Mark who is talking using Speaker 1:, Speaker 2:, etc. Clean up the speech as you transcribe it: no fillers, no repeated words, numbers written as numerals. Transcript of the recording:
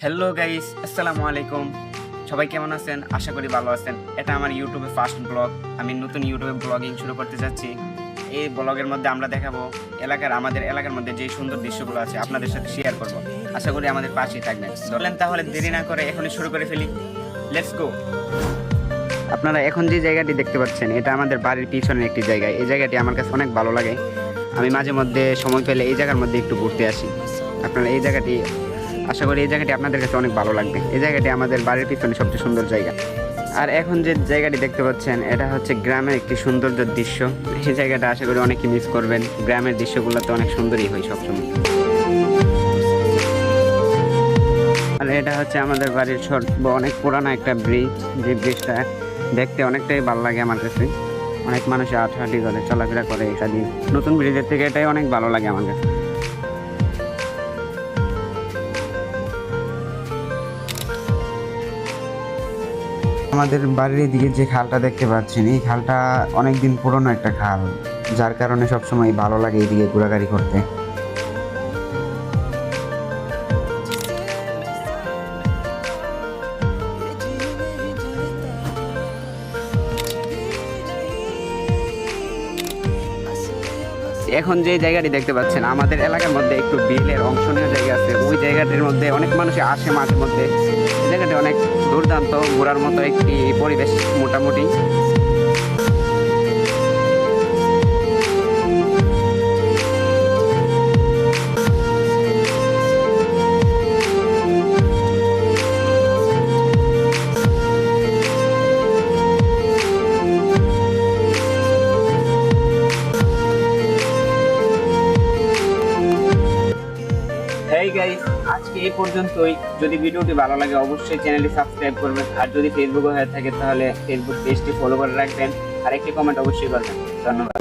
Speaker 1: Hello guys, আসসালামু আলাইকুম। সবাই কেমন আছেন? আশা করি ভালো আছেন। এটা আমার ইউটিউবে ফার্স্ট ব্লগ। আমি নতুন ইউটিউবে ব্লগিং শুরু করতে যাচ্ছি। এই ব্লগের মধ্যে আমরা দেখাবো আমাদের এলাকার মধ্যে যে সুন্দর দৃশ্যগুলো আছে আপনাদের সাথে শেয়ার করব। আশা করি আমাদের পাশেই থাকবেন। চলেন তাহলে দেরি না করে এখনই শুরু করে ফেলি। Let's go. আপনারা এখন যে জায়গাটি দেখতে পাচ্ছেন এটা আমাদের বাড়ির পিছনের একটি জায়গা। এই জায়গাটি আমার কাছে অনেক ভালো লাগে। আমি মাঝে মধ্যে সময় পেলে এই জায়গার মধ্যে একটু ঘুরতে আসি। আপনারা আশা করি এই জায়গাটি আপনাদের কাছে অনেক ভালো লাগবে। এই জায়গাটি আমাদের বাড়ির পিছনে সবচেয়ে সুন্দর জায়গা। আর এখন যে জায়গাটি দেখতে পাচ্ছেন এটা হচ্ছে গ্রামের একটি সৌন্দর্য দৃশ্য। এই জায়গাটা আশা করি অনেকে মিস করবেন। গ্রামের দৃশ্যগুলো তো অনেক সুন্দরই হয় সবসময়। আর এটা হচ্ছে আমাদের বাড়ির অনেক পুরানো একটা ব্রিজ। যে ব্রিজটা দেখতে অনেকটাই ভালো লাগে আমার কাছে। অনেক মানুষ হাঁটাহাঁটি করে, চলাফেরা করে এটা দিয়ে। নতুন ব্রিজের থেকে এটাই অনেক ভালো লাগে আমার কাছে। আমাদের বাড়ির দিকে যে খালটা দেখতে পাচ্ছেন এই খালটা অনেকদিন পুরনো একটা খাল, যার কারণে সবসময় ভালো লাগে এইদিকে ঘোরাঘুরি করতে। এখন যে জায়গাটি দেখতে পাচ্ছেন আমাদের এলাকার মধ্যে একটু বিলের অংশনীয় জায়গা আছে। ওই জায়গাটির মধ্যে অনেক মানুষ আসে মাঝে মধ্যে। এই জায়গাটি অনেক দুর্দান্ত, ঘোরার মতো একটি পরিবেশ মোটামুটি। হেই গাইস, আজকে এই পর্যন্তই। যদি ভিডিওটি ভালো লাগে অবশ্যই চ্যানেলটি সাবস্ক্রাইব করবেন। আর যদি ফেসবুকে হয়ে থাকে তাহলে ফেসবুক পেজটি ফলো করে রাখবেন। আর একটি কমেন্ট অবশ্যই করবেন। ধন্যবাদ।